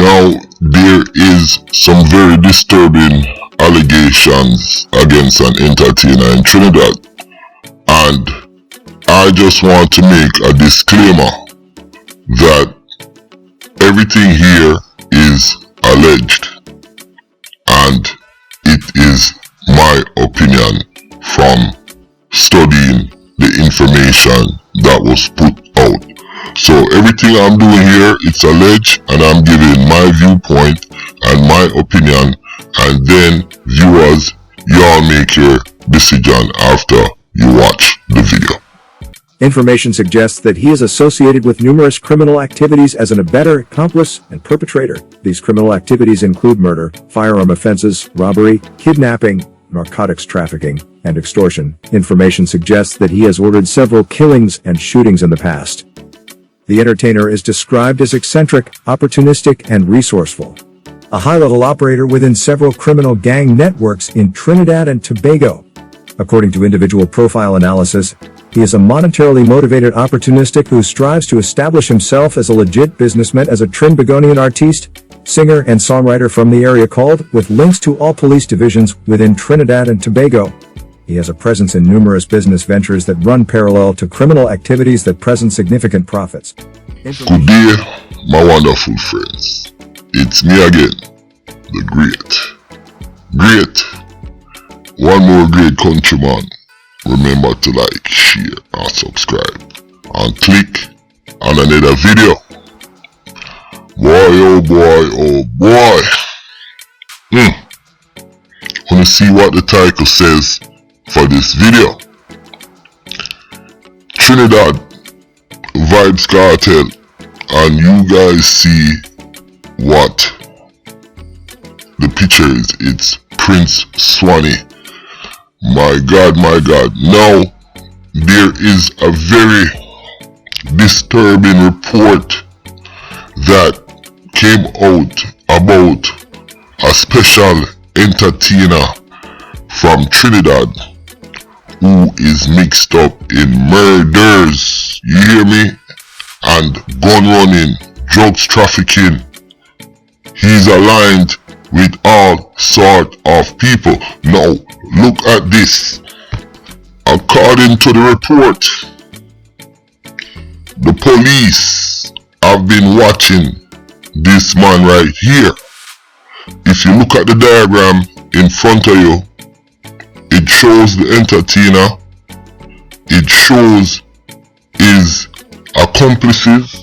Now, there is some very disturbing allegations against an entertainer in Trinidad, and I just want to make a disclaimer that everything here is alleged, and it is my opinion from studying the information that was put out. So everything I'm doing here, it's alleged, and I'm giving my viewpoint and my opinion, and then viewers, y'all make your decision after you watch the video. Information suggests that he is associated with numerous criminal activities as an abettor, accomplice, and perpetrator. These criminal activities include murder, firearm offenses, robbery, kidnapping, narcotics trafficking, and extortion. Information suggests that he has ordered several killings and shootings in the past. The entertainer is described as eccentric, opportunistic, and resourceful. A high-level operator within several criminal gang networks in Trinidad and Tobago. According to individual profile analysis, he is a monetarily motivated opportunistic who strives to establish himself as a legit businessman, as a Trinidadian artiste, singer, and songwriter from the area called, with links to all police divisions within Trinidad and Tobago. He has a presence in numerous business ventures that run parallel to criminal activities that present significant profits. Good day, my wonderful friends. It's me again, the great. One more great countryman. Remember to like, share, and subscribe. And click on another video. Boy, oh boy, oh boy. Wanna see what the title says for this video? Trinidad Vybz Kartel, and you guys see what the picture is. It's Prince Swanny. My God. Now, there is a very disturbing report that came out about a special entertainer from Trinidad who is mixed up in murders, you hear me, and gun running, drugs trafficking. He's aligned with all sort of people. Now, look at this. According to the report, the police have been watching this man right here. If you look at the diagram in front of you, it shows the entertainer, it shows his accomplices,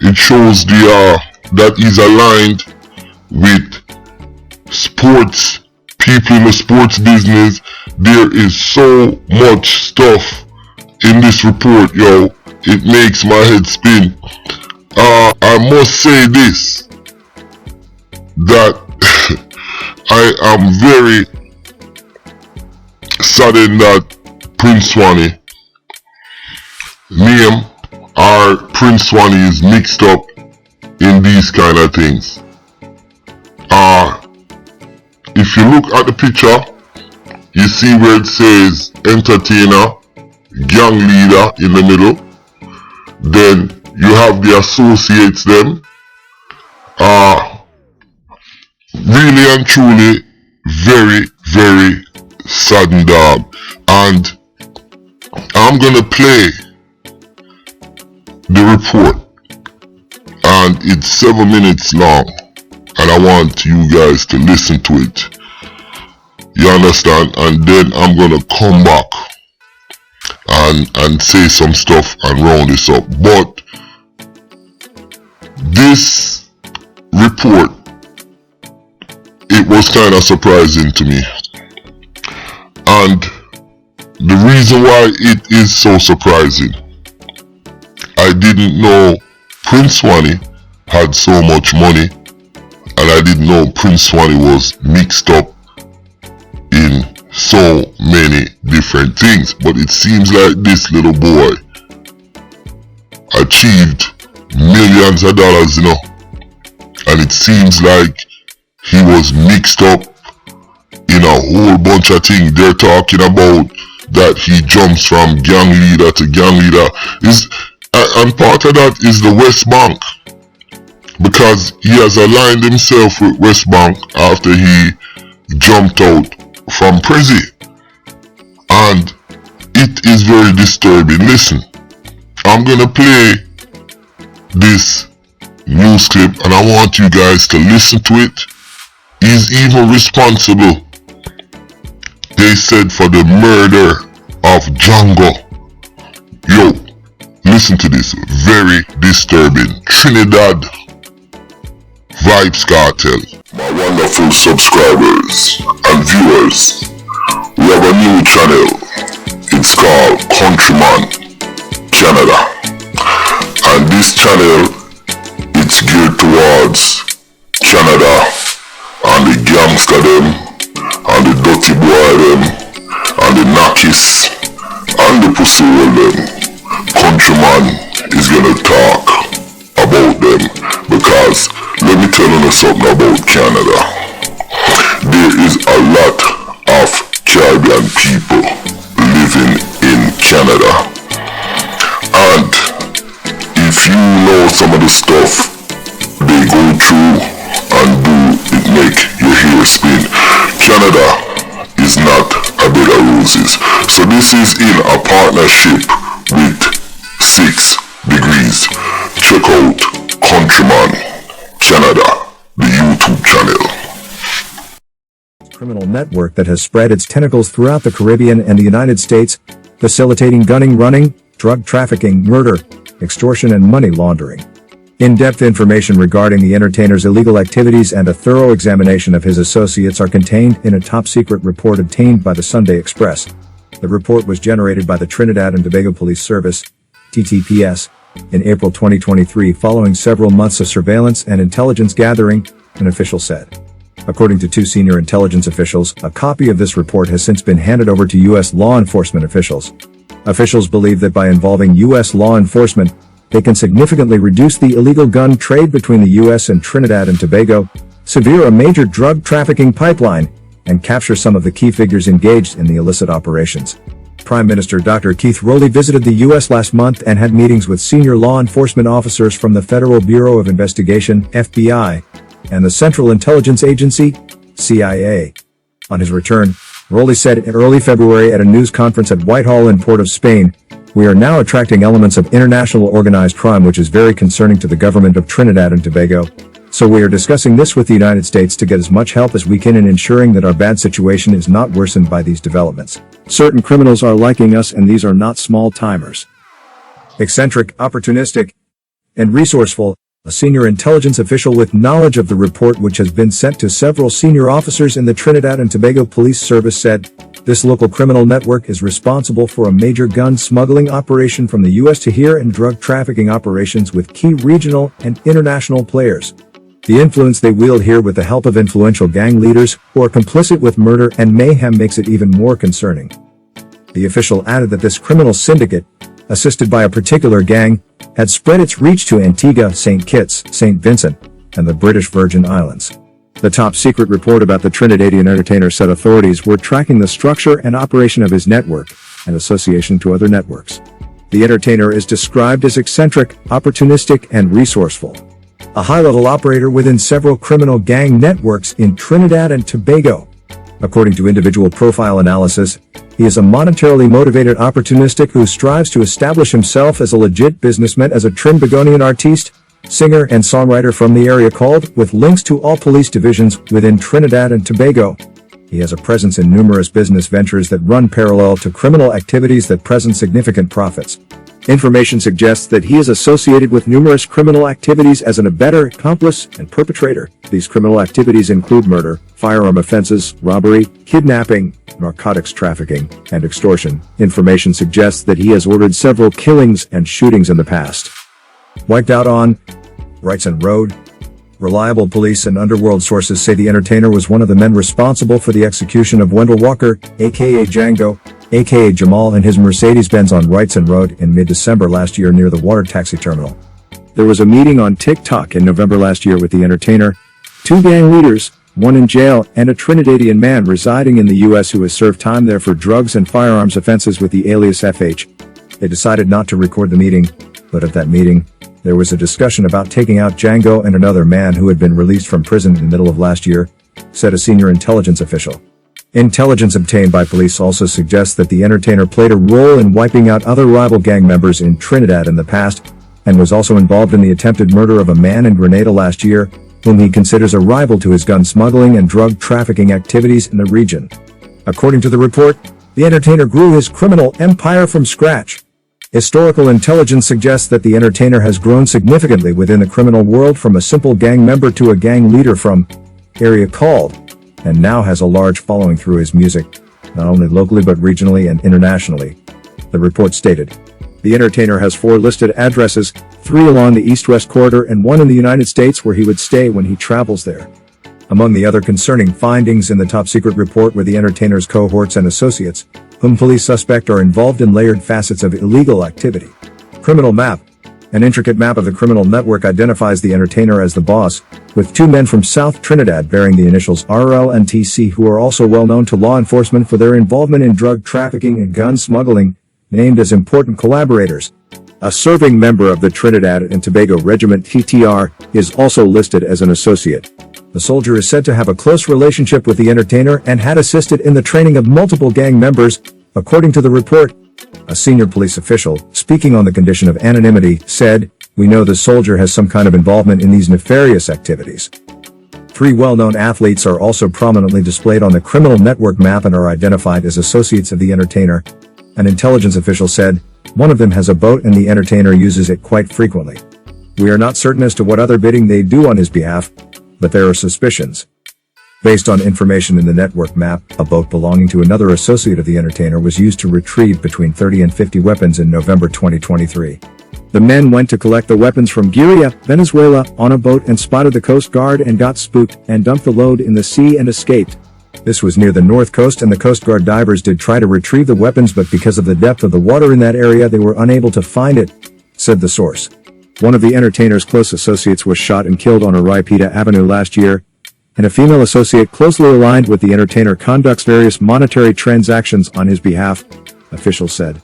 it shows that he's aligned with sports people in the sports business. There is so much stuff in this report, yo. It makes my head spin. I must say this, that I am very saddened that Prince Swanny name or Prince Swanny is mixed up in these kind of things. If you look at the picture, you see where it says entertainer, gang leader in the middle. Then you have the associates them. Really and truly very, very saddened, and I'm gonna play the report, and it's 7 minutes long, and I want you guys to listen to it. You understand? And then I'm gonna come back and say some stuff and round this up. But this report, it was kind of surprising to me, and the reason why it is so surprising, I didn't know Prince Swanny had so much money, and I didn't know Prince Swanny was mixed up in so many different things. But it seems like this little boy achieved millions of dollars, you know, and it seems like he was mixed up in a whole bunch of things. They're talking about that he jumps from gang leader to gang leader, and part of that is the West Bank. because he has aligned himself with West Bank after he jumped out from prison. And it is very disturbing. Listen, I'm gonna play this news clip and I want you guys to listen to it. He's even responsible, they said, for the murder of Django. Yo, listen to this, very disturbing. Trinidad Vybz Kartel. My wonderful subscribers and viewers, we have a new channel. It's called Countryman Canada, and this channel, it's geared towards Canada and the gangster them and the dirty boy them and the knackies and the pussy hole them. Countryman is gonna talk about them, because let me tell you something about Canada. There is a lot of Caribbean people living in Canada, and if you know some of the stuff they go through and do, it make your hair spin. Canada is not a bed of roses. So this is in a partnership with 6 Degrees. Check out Countryman Canada, the YouTube channel. Criminal network that has spread its tentacles throughout the Caribbean and the United States, facilitating gunning, running, drug trafficking, murder, extortion and money laundering. In-depth information regarding the entertainer's illegal activities and a thorough examination of his associates are contained in a top-secret report obtained by the Sunday Express. The report was generated by the Trinidad and Tobago Police Service, TTPS, in April 2023 following several months of surveillance and intelligence gathering, an official said. According to 2 senior intelligence officials, a copy of this report has since been handed over to U.S. law enforcement officials. Officials believe that by involving U.S. law enforcement, they can significantly reduce the illegal gun trade between the U.S. and Trinidad and Tobago, sever a major drug trafficking pipeline, and capture some of the key figures engaged in the illicit operations. Prime Minister Dr. Keith Rowley visited the U.S. last month and had meetings with senior law enforcement officers from the Federal Bureau of Investigation, FBI, and the Central Intelligence Agency, CIA. On his return, Rowley said in early February at a news conference at Whitehall in Port of Spain, "We are now attracting elements of international organized crime which is very concerning to the government of Trinidad and Tobago. So we are discussing this with the United States to get as much help as we can in ensuring that our bad situation is not worsened by these developments. Certain criminals are liking us and these are not small timers." Eccentric, opportunistic, and resourceful, a senior intelligence official with knowledge of the report which has been sent to several senior officers in the Trinidad and Tobago Police Service said, "This local criminal network is responsible for a major gun smuggling operation from the U.S. to here and drug trafficking operations with key regional and international players. The influence they wield here with the help of influential gang leaders who are complicit with murder and mayhem makes it even more concerning." The official added that this criminal syndicate, assisted by a particular gang, had spread its reach to Antigua, St. Kitts, St. Vincent, and the British Virgin Islands. The top-secret report about the Trinidadian entertainer said authorities were tracking the structure and operation of his network and association to other networks. The entertainer is described as eccentric, opportunistic, and resourceful. A high-level operator within several criminal gang networks in Trinidad and Tobago. According to individual profile analysis, he is a monetarily motivated opportunistic who strives to establish himself as a legit businessman, as a Trinbagonian artiste, singer and songwriter from the area called, with links to all police divisions within Trinidad and Tobago. He has a presence in numerous business ventures that run parallel to criminal activities that present significant profits. Information suggests that he is associated with numerous criminal activities as an abettor, accomplice, and perpetrator. These criminal activities include murder, firearm offenses, robbery, kidnapping, narcotics trafficking, and extortion. Information suggests that he has ordered several killings and shootings in the past. Wiped out on Wrightson Road. Reliable police and underworld sources say the entertainer was one of the men responsible for the execution of Wendell Walker, aka Django, aka Jamal, and his Mercedes-Benz on Wrightson Road in mid-December last year near the water taxi terminal. There was a meeting on TikTok in November last year with the entertainer, 2 gang leaders, 1 in jail, and a Trinidadian man residing in the U.S. who has served time there for drugs and firearms offenses with the alias FH. They decided not to record the meeting, but at that meeting, There was a discussion about taking out Django and another man who had been released from prison in the middle of last year, said a senior intelligence official. Intelligence obtained by police also suggests that the entertainer played a role in wiping out other rival gang members in Trinidad in the past, and was also involved in the attempted murder of a man in Grenada last year, whom he considers a rival to his gun smuggling and drug trafficking activities in the region. According to the report, the entertainer grew his criminal empire from scratch. Historical intelligence suggests that the entertainer has grown significantly within the criminal world from a simple gang member to a gang leader from area called, and now has a large following through his music, not only locally but regionally and internationally. The report stated, the entertainer has 4 listed addresses, 3 along the east-west corridor and 1 in the United States where he would stay when he travels there. Among the other concerning findings in the top-secret report were the entertainer's cohorts and associates, whom police suspect are involved in layered facets of illegal activity. Criminal map. An intricate map of the criminal network identifies the entertainer as the boss, with 2 men from South Trinidad bearing the initials RL and TC who are also well known to law enforcement for their involvement in drug trafficking and gun smuggling, named as important collaborators. A serving member of the Trinidad and Tobago Regiment TTR is also listed as an associate. The soldier is said to have a close relationship with the entertainer and had assisted in the training of multiple gang members, according to the report. A senior police official, speaking on the condition of anonymity, said, "We know the soldier has some kind of involvement in these nefarious activities." 3 well-known athletes are also prominently displayed on the criminal network map and are identified as associates of the entertainer. An intelligence official said, "One of them has a boat and the entertainer uses it quite frequently. We are not certain as to what other bidding they do on his behalf, but there are suspicions." Based on information in the network map, a boat belonging to another associate of the entertainer was used to retrieve between 30 and 50 weapons in November 2023. The men went to collect the weapons from Guiria, Venezuela, on a boat and spotted the Coast Guard and got spooked and dumped the load in the sea and escaped. This was near the north coast and the Coast Guard divers did try to retrieve the weapons, but because of the depth of the water in that area they were unable to find it, said the source. One of the entertainer's close associates was shot and killed on Araipita Avenue last year, and a female associate closely aligned with the entertainer conducts various monetary transactions on his behalf, officials said.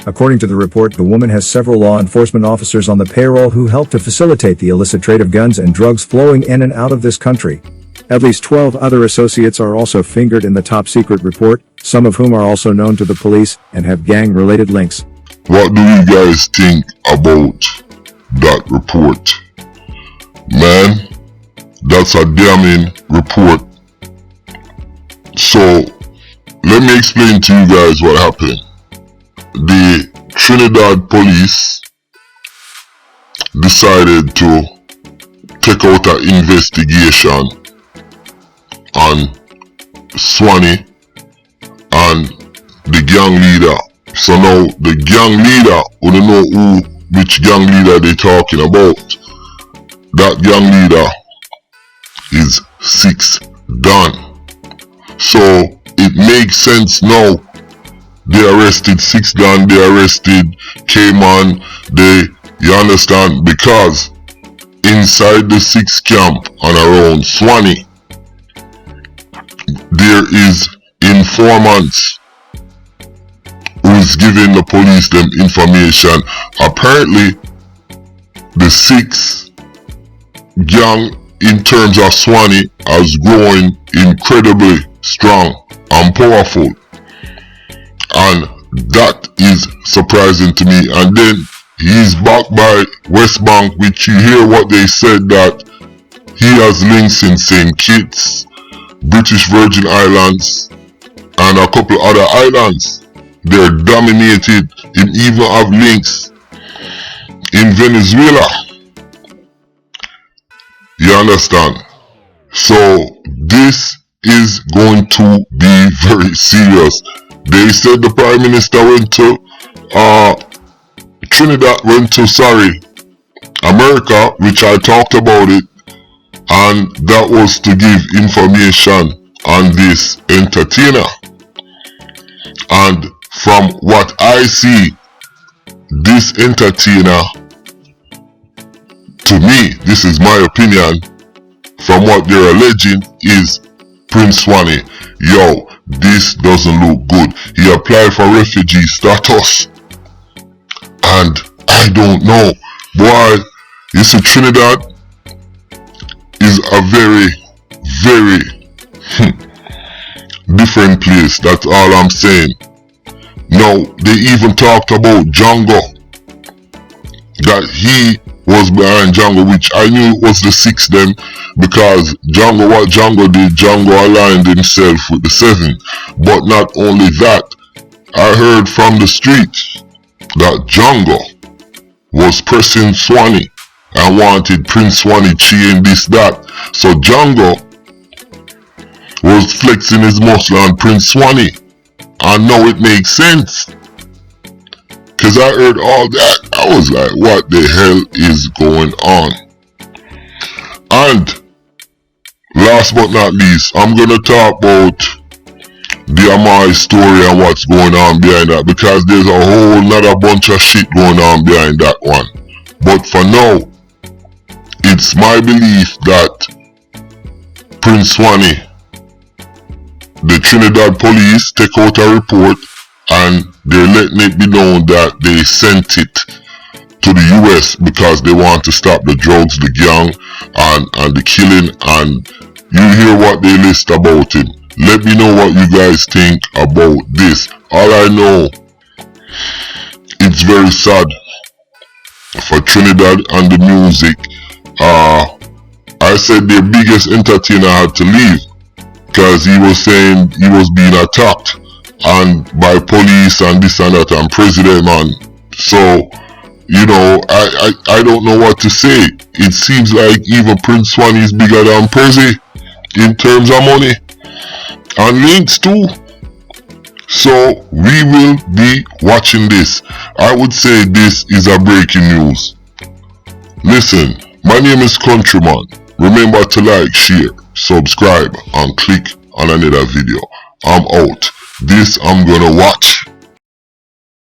According to the report, the woman has several law enforcement officers on the payroll who help to facilitate the illicit trade of guns and drugs flowing in and out of this country. At least 12 other associates are also fingered in the top-secret report, some of whom are also known to the police and have gang-related links. What do you guys think about that report? Man, that's a damning report. So, let me explain to you guys what happened. The Trinidad police decided to take out an investigation on Swanee and the gang leader. So now the gang leader, we don't know which gang leader they're talking about. That gang leader is 6 done. So it makes sense now. They arrested 6 done, they arrested Cayman, you understand, because inside the 6 camp and around Swanee, there is informants who's giving the police them information. Apparently, the 6 gang in terms of Swanee has grown incredibly strong and powerful. And that is surprising to me. And then he's backed by West Bank, which you hear what they said, that he has links in St. Kitts, British Virgin Islands, and a couple other islands. They're dominated. He even have links in Venezuela. You understand? So this is going to be very serious. They said the Prime Minister went to America, which I talked about it, and that was to give information on this entertainer. And from what I see, this entertainer, to me, this is my opinion, from what they're alleging, is Prince Swanee. Yo, this doesn't look good. He applied for refugee status, and I don't know, boy, You see, Trinidad is a very, very different place. That's all I'm saying. Now, they even talked about Django, that he was behind Django, which I knew it was the six them, because Django, what Django did, Django aligned himself with the seven. But not only that, I heard from the streets that Django was pressing Swanee and wanted Prince Swanee chain this, that. So Django was flexing his muscle on Prince Swanee. And now it makes sense. Cause I heard all that. I was like, what the hell is going on? And last but not least, I'm gonna talk about the Amai story and what's going on behind that, because there's a whole nother bunch of shit going on behind that one. But for now, it's my belief that Prince Swanee, the Trinidad police take out a report and they're letting it be known that they sent it to the US because they want to stop the drugs, the gang, and the killing. And you hear what they list about him. Let me know what you guys think about this. All I know, it's very sad for Trinidad and the music. I said their biggest entertainer had to leave because he was saying he was being attacked and by police and this and that and president, man. So, you know, I don't know what to say. It seems like even Prince Swanee is bigger than Prezi in terms of money and links too. So we will be watching this. I would say this is a breaking news. Listen, my name is Countryman. Remember to like, share, subscribe and click on another video. I'm out. This I'm gonna watch.